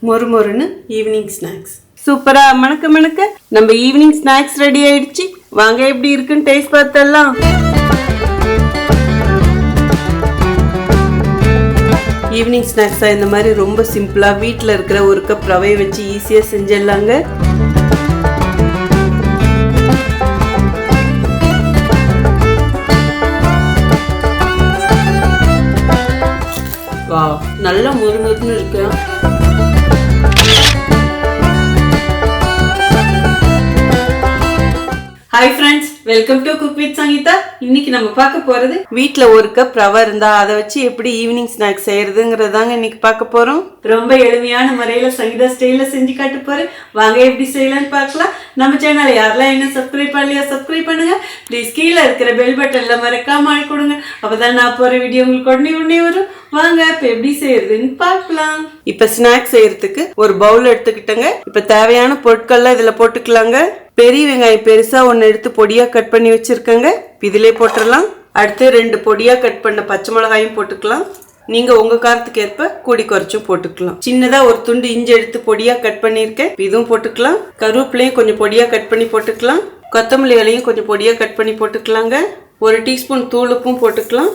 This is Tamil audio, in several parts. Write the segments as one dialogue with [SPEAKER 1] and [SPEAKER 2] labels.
[SPEAKER 1] மொறு மொறுன்னு ஈவினிங் ஸ்நாக்ஸ். சூப்பரா மணக்க மணக்க நம்ம ஈவினிங் ஸ்நாக்ஸ் ரெடி ஆயிடுச்சு. வாங்க எப்படி இருக்குன்னு டேஸ்ட் பார்த்தலாம். ஈவினிங் ஸ்நாக்ஸா இந்த மாதிரி ரொம்ப சிம்பிளா வீட்டில் இருக்கிற ஒரு கப் ரவையை வச்சு ஈஸியா செஞ்சிடலாங்க. நல்லா முறுமுறுன்னு இருக்கு. Hi friends, welcome to cook with Sangeetha. இன்னைக்கு நம்ம பார்க்க போறது வீட்ல ஒரு கப் ரவை இருந்தா அதை வச்சு எப்படி ஈவினிங் ஸ்நாக்ஸ் செய்யறதுங்கிறதாங்க இன்னைக்கு பார்க்க போறோம். ரொம்ப எளிமையான முறையில சங்கீதா ஸ்டைல செஞ்சு காட்ட போறேன். வாங்க எப்படி செய்யலாம்னு பார்க்கலாம். நம்ம சேனலை யாரெல்லாம் இன்னும் சப்ஸ்கிரைப் பண்ணலையா சப்ஸ்கிரைப் பண்ணுங்க. ப்ளீஸ் கீழே இருக்கிற பெல் பட்டன்ல மறக்காம ஆள் கொடுங்க. அப்பதான் நான் போற வீடியோ உங்களுக்கு உடனே வரும். வாங்க இப்ப எப்படி செய்யறதுன்னு பார்க்கலாம். இப்ப ஸ்நாக்ஸ் செய்யறதுக்கு ஒரு பவுல் எடுத்துக்கிட்டங்க. இப்ப தேவையான பொருட்கள்லாம் இதுல போட்டுக்கலாங்க. பெரிய வெங்காயம் பெருசா ஒன்னு எடுத்து பொடியா கட் பண்ணி வச்சிருக்கேங்க. இதிலே போட்டுடலாம். அடுத்து 2 பொடியா கட் பண்ண பச்சை மிளகாயும் போட்டுக்கலாம். நீங்க உங்க காரத்துக்கு ஏற்ப கூடி குறைச்சும் போட்டுக்கலாம். சின்னதா ஒரு துண்டு இஞ்சி எடுத்து பொடியா கட் பண்ணிருக்கேன். இதுவும் போட்டுக்கலாம். கருவேப்பிலையும் கொஞ்சம் பொடியா கட் பண்ணி போட்டுக்கலாம். கொத்தமல்லி இலையும் கொஞ்சம் பொடியா கட் பண்ணி போட்டுக்கலாங்க. 1 டீஸ்பூன் தூள் உப்பும் போட்டுக்கலாம்.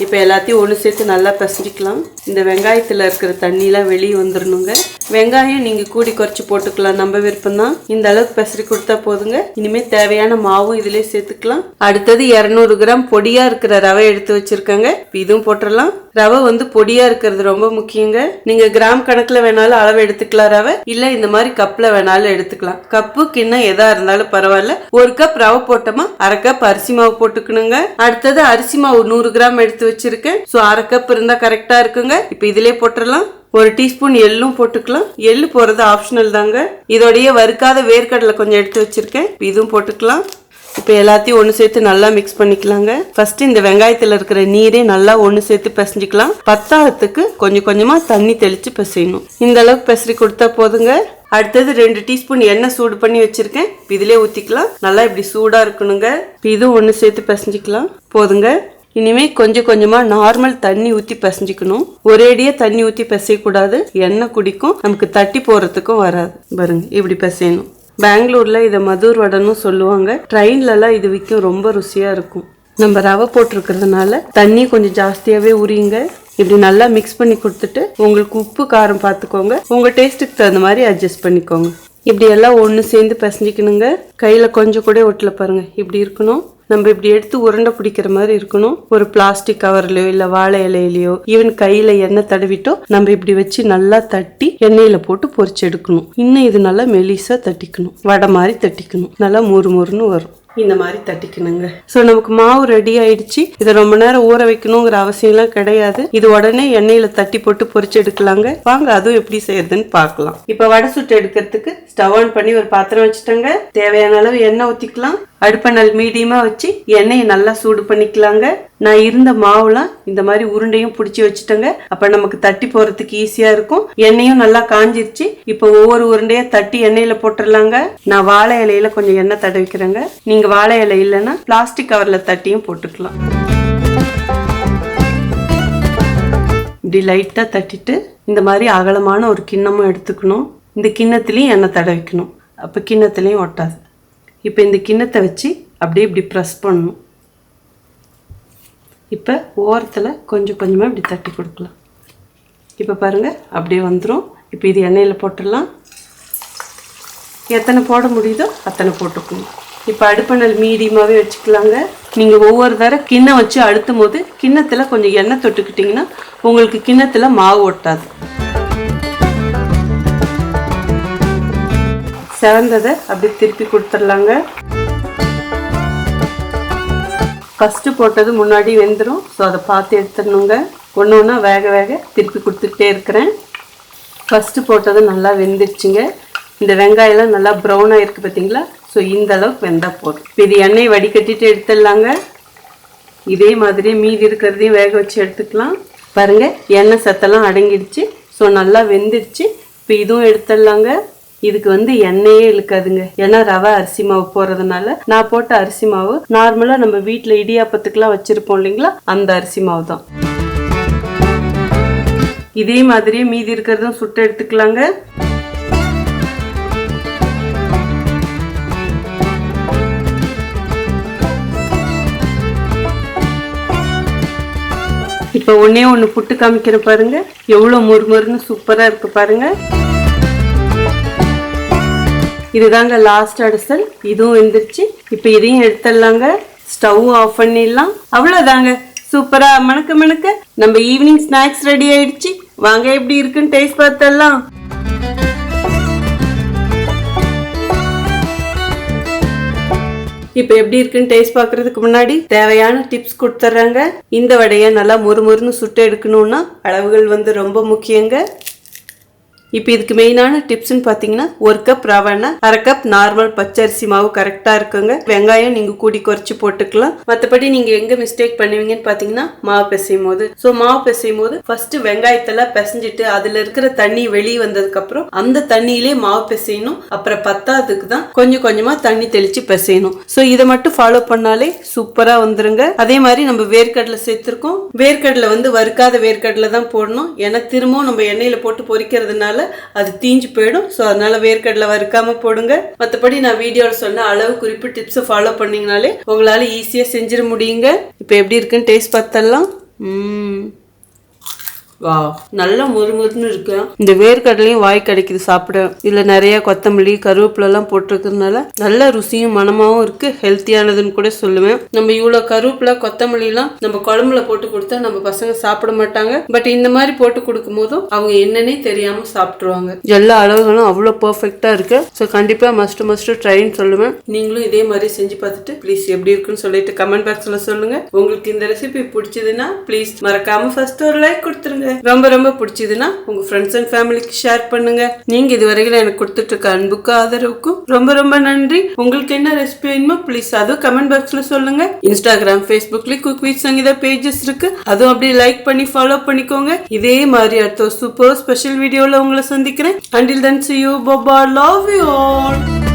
[SPEAKER 1] இப்போ எல்லாத்தையும் ஒன்று சேர்த்து நல்லா பிசைஞ்சிக்கலாம். இந்த வெங்காயத்தில் இருக்கிற தண்ணிலாம் வெளியே வந்துடணுங்க. வெங்காயம் நீங்கள் கூடி குறைச்சி போட்டுக்கலாம், நம்ம விருப்பம் தான். இந்த அளவுக்கு பிசறி கொடுத்தா போதுங்க. இனிமேல் தேவையான மாவும் இதிலே சேர்த்துக்கலாம். அடுத்தது 200 கிராம் பொடியாக இருக்கிற ரவை எடுத்து வச்சிருக்கேங்க. இதுவும் போட்டுடலாம். ரவை பொடியாக இருக்கிறது ரொம்ப முக்கியங்க. நீங்கள் கிராம் கணக்கில் வேணாலும் அளவு எடுத்துக்கலாம் ரவை, இல்லை இந்த மாதிரி கப்பில் வேணாலும் எடுத்துக்கலாம். கப்பு கிண்ணம் எதா இருந்தாலும் பரவாயில்ல. 1 கப் ரவை போட்டோமா 1/2 கப் அரிசி மாவு போட்டுக்கணுங்க. அடுத்தது அரிசி மாவு 100 கிராம் எடுத்து வச்சிருக்கேன். ஸோ 1/2 கப் இருந்தா கரெக்டா இருக்குங்க. இப்போ இதிலே போட்டுடலாம். 1 டீஸ்பூன் எள்ளும் போட்டுக்கலாம். எள்ளு போறது ஆப்ஷனல் தாங்க. இதோடைய வறுக்காத வேர்க்கடலை கொஞ்சம் எடுத்து வச்சிருக்கேன். இதுவும் போட்டுக்கலாம். இப்போ எல்லாத்தையும் ஒன்று சேர்த்து நல்லா மிக்ஸ் பண்ணிக்கலாங்க. ஃபர்ஸ்ட் இந்த வெங்காயத்தில் இருக்கிற நீரே நல்லா ஒன்று சேர்த்து பிசைஞ்சிக்கலாம். பத்தாதத்துக்கு கொஞ்சம் கொஞ்சமா தண்ணி தெளிச்சு பிசையணும். இந்த அளவுக்கு பிசறி கொடுத்தா போதுங்க. அடுத்தது 2 டீஸ்பூன் எண்ணெய் சூடு பண்ணி வச்சிருக்கேன். இதிலே ஊற்றிக்கலாம். நல்லா இப்படி சூடா இருக்கணுங்க. இதுவும் ஒன்று சேர்த்து பிசைஞ்சிக்கலாம். போதுங்க. இனிமே கொஞ்சம் கொஞ்சமா நார்மல் தண்ணி ஊற்றி பிசைஞ்சிக்கணும். ஒரேடியா தண்ணி ஊற்றி பிசையக்கூடாது. எண்ணெய் குடிக்கும், நமக்கு தட்டி போறதுக்கும் வராது. பாருங்க இப்படி பிசையணும். பெங்களூர்ல இதை மதுர் வடைன்னு சொல்லுவாங்க. ட்ரெயின்லலாம் இது விற்கும். ரொம்ப ருசியா இருக்கும். நம்ம ரவை போட்டிருக்கிறதுனால தண்ணி கொஞ்சம் ஜாஸ்தியாவே உரியுங்க. இப்படி நல்லா மிக்ஸ் பண்ணி கொடுத்துட்டு உங்களுக்கு உப்பு காரம் பார்த்துக்கோங்க. உங்க டேஸ்ட்டுக்கு தகுந்த மாதிரி அட்ஜஸ்ட் பண்ணிக்கோங்க. இப்படி எல்லாம் ஒன்று சேர்ந்து பிசைஞ்சிக்கணுங்க. கையில கொஞ்சம் கூட ஒட்டல பாருங்க. இப்படி இருக்கணும். நம்ம இப்படி எடுத்து உருண்டை பிடிக்கிற மாதிரி இருக்கணும். ஒரு பிளாஸ்டிக் கவர்லயோ இல்ல வாழை இலையிலயோ ஈவன் கையில எண்ணெய் தடவிட்டோ நம்ம இப்படி வச்சு நல்லா தட்டி எண்ணெயில போட்டு பொரிச்சு எடுக்கணும். இன்னும் இது நல்லா மெலிசா தட்டிக்கணும். வடை மாதிரி தட்டிக்கணும். நல்லா முறுமுறுன்னு வரும். இந்த மாதிரி தட்டிக்கணுங்க. ஸோ நமக்கு மாவு ரெடி ஆயிடுச்சு. இதை ரொம்ப நேரம் ஊற வைக்கணுங்கிற அவசியம்லாம் கிடையாது. இது உடனே எண்ணெயில தட்டி போட்டு பொரிச்சு எடுக்கலாங்க. வாங்க அதுவும் எப்படி செய்யறதுன்னு பார்க்கலாம். இப்போ வடை சுட்டு எடுக்கிறதுக்கு ஸ்டவ் ஆன் பண்ணி ஒரு பாத்திரம் வச்சுட்டேங்க. தேவையான அளவு எண்ணெய் ஊற்றிக்கலாம். அடுப்பை நல்ல மீடியமா வச்சு எண்ணெயை நல்லா சூடு பண்ணிக்கலாங்க. நான் இருந்த மாவுலாம் இந்த மாதிரி உருண்டையும் பிடிச்சி வச்சுட்டேங்க. அப்ப நமக்கு தட்டி போறதுக்கு ஈஸியா இருக்கும். எண்ணெயும் நல்லா காஞ்சிருச்சு. இப்போ ஒவ்வொரு உருண்டையா தட்டி எண்ணெயில போட்டுடலாங்க. நான் வாழை இலையில கொஞ்சம் எண்ணெய் தடவிக்கிறேங்க. நீங்க வாழை இலை இல்லைன்னா பிளாஸ்டிக் கவர்ல தட்டியும் போட்டுக்கலாம். இப்படி லைட்டா தட்டிட்டு இந்த மாதிரி அகலமான ஒரு கிண்ணமும் எடுத்துக்கணும். இந்த கிண்ணத்திலையும் எண்ணெய் தடவிக்கணும். அப்ப கிண்ணத்திலையும் ஒட்டாது. இப்போ இந்த கிண்ணத்தை வச்சு அப்படியே இப்படி ப்ரெஸ் பண்ணணும். இப்போ ஓரத்தில் கொஞ்சம் கொஞ்சமாக இப்படி தட்டி கொடுக்கலாம். இப்போ பாருங்கள் அப்படியே வந்துடும். இப்போ இது எண்ணெயில் போட்டுடலாம். எத்தனை போட முடியுதோ அத்தனை போட்டுக்கணும். இப்போ அடுப்பணல் மீடியமாகவே வச்சுக்கலாங்க. நீங்கள் ஒவ்வொரு தடவை கிண்ணம் வச்சு அழுத்தும் போது கிண்ணத்தில் கொஞ்சம் எண்ணெய் தொட்டுக்கிட்டிங்கன்னா உங்களுக்கு கிண்ணத்தில் மாவு ஒட்டாது. செவந்ததை அப்படி திருப்பி கொடுத்துடலாங்க. ஃபர்ஸ்ட் போட்டது முன்னாடி வெந்துடும். ஸோ அதை பார்த்து எடுத்துடணுங்க. ஒன்று ஒன்றா வேக வேக திருப்பி கொடுத்துக்கிட்டே இருக்கிறேன். ஃபர்ஸ்ட் போட்டது நல்லா வெந்துடுச்சுங்க. இந்த வெங்காயம்லாம் நல்லா ப்ரௌனாக இருக்குது பார்த்தீங்களா? ஸோ இந்த அளவுக்கு வெந்தால் போதும். இப்போ இது எண்ணெய் வடிகட்டிட்டு எடுத்துடலாங்க. இதே மாதிரி மீதி இருக்கிறதையும் வேக வச்சு எடுத்துக்கலாம். பாருங்கள் எண்ணெய் சத்தெல்லாம் அடங்கிடுச்சு. ஸோ நல்லா வெந்துடுச்சு. இப்போ இதுவும் எடுத்துடலாங்க. இதுக்கு எண்ணெயே இழுக்காதுங்க. ஏன்னா ரவை அரிசி மாவு போறதுனால நான் போட்ட அரிசி மாவு நார்மலா நம்ம வீட்டுல இடியாப்பத்துக்குலாம் வச்சிருப்போம் இல்லைங்களா, அந்த அரிசி மாவு தான். இதே மாதிரியே மீதி இருக்கிறதும் சுட்டு எடுத்துக்கலாங்க. இப்போ ஒன்னே ஒன்று புட்டு காமிக்கிற பாருங்க, எவ்வளோ மொறுமொறுன்னு சூப்பராக இருக்கு பாருங்க. இதுதாங்க லாஸ்ட் அடிசல், இதுவும் வெந்துருச்சு. இப்போ இதையும் எடுத்துடலாங்க. ஸ்டவ் ஆஃப் பண்ணிடலாம். அவ்வளோதாங்க, சூப்பரா மணக்க மணக்க நம்ம ஈவினிங் ஸ்நாக்ஸ் ரெடி ஆயிடுச்சு. வாங்க எப்படி இருக்குன்னு டேஸ்ட் பார்த்தலாம். இப்போ எப்படி இருக்குன்னு டேஸ்ட் பார்க்கறதுக்கு முன்னாடி தேவையான டிப்ஸ் கொடுத்துட்றாங்க. இந்த வடையை நல்லா மொறுமொறுன்னு சுட்டு எடுக்கணும்னா அளவுகள் வந்து ரொம்ப முக்கியங்க. இப்போ இதுக்கு மெயினான டிப்ஸ்ன்னு பார்த்தீங்கன்னா, 1 கப் ரவைனா 1/2 கப் நார்மல் பச்சரிசி மாவு கரெக்டாக இருக்குங்க. வெங்காயம் நீங்கள் கூடி குறைச்சி போட்டுக்கலாம். மற்றபடி நீங்கள் எங்கே மிஸ்டேக் பண்ணுவீங்கன்னு பார்த்தீங்கன்னா, மாவு பிசையும் போது. ஸோ மாவு பிசையும் போது ஃபர்ஸ்ட் வெங்காயத்தெல்லாம் பிசைஞ்சிட்டு அதில் இருக்கிற தண்ணி வெளியே வந்ததுக்கப்புறம் அந்த தண்ணியிலே மாவு பிசையணும். அப்புறம் பத்தாததுக்கு தான் கொஞ்சம் கொஞ்சமாக தண்ணி தெளித்து பிசையணும். ஸோ இதை மட்டும் ஃபாலோ பண்ணாலே சூப்பராக வந்துருங்க. அதே மாதிரி நம்ம வேர்க்கடலை சேர்த்துருக்கோம். வேர்க்கடலை வந்து வறுக்காத வேர்க்கடலை தான் போடணும். ஏன்னா திரும்பவும் நம்ம எண்ணெயில் போட்டு பொரிக்கிறதுனால அது தீஞ்சு போயிடும். ஸோ அதனால வேர்க்கடலை வறுக்காம போடுங்க. மற்றபடி நான் வீடியோவில் சொன்ன அளவு குறிப்பு டிப்ஸை ஃபாலோ பண்ணீங்கனாலே உங்களால ஈஸியாக செஞ்சிட முடியுங்க. இப்போ எப்படி இருக்குன்னு டேஸ்ட் பார்த்தலாம். வா, நல்லா மொறுமொறுன்னு இருக்கு. இந்த வேர்க்கடலையும் வாய் கிடைக்குது சாப்பிட. இதுல நிறைய கொத்தமல்லி கருவேப்பிலை எல்லாம் போட்டிருக்கிறதுனால நல்ல ருசியும் மனமாவும் இருக்கு. ஹெல்த்தியானதுன்னு கூட சொல்லுவேன். நம்ம இவ்வளவு கருவேப்பிலை கொத்தமல்லி எல்லாம் நம்ம குழம்புல போட்டு கொடுத்தா நம்ம பசங்க சாப்பிட மாட்டாங்க. பட் இந்த மாதிரி போட்டு கொடுக்கும் போதும் அவங்க என்னன்னே தெரியாம சாப்பிட்டுருவாங்க. எல்லா அளவுகளும் அவ்வளவு பெர்ஃபெக்டா இருக்கு. ஸோ கண்டிப்பா மஸ்ட் ட்ரைன்னு சொல்லுவேன். நீங்களும் இதே மாதிரி செஞ்சு பார்த்துட்டு ப்ளீஸ் எப்படி இருக்குன்னு சொல்லிட்டு கமெண்ட் பாக்ஸ்ல சொல்லுங்க. உங்களுக்கு இந்த ரெசிபி பிடிச்சதுன்னா ப்ளீஸ் மறக்காம ஃபர்ஸ்ட் ஒரு லைக் கொடுத்துருங்க. ரொம்ப ரொம்ப பிடிச்சதுன்னா உங்க ஃப்ரெண்ட்ஸ் அண்ட் ஃபேமிலிக்கு ஷேர் பண்ணுங்க. நீங்க இதுவரைக்கும் எனக்கு கொடுத்துட்டு இருக்க அன்புக்கு ஆதரவுக்கும் ரொம்ப ரொம்ப நன்றி. உங்களுக்கு என்ன ரெசிபி வேணுமோ ப்ளீஸ் அதுவும் கமெண்ட் பாக்ஸ்ல சொல்லுங்க. இன்ஸ்டாகிராம் ஃபேஸ்புக்ல குக் வித் சங்கீதா பேஜஸ் இருக்கு, அதுவும் அப்படியே லைக் பண்ணி ஃபாலோ பண்ணிக்கோங்க. இதே மாதிரி அடுத்த சூப்பர் ஸ்பெஷல் வீடியோல உங்களை சந்திக்கிறேன். Until then, see you. Bye bye. Love you all.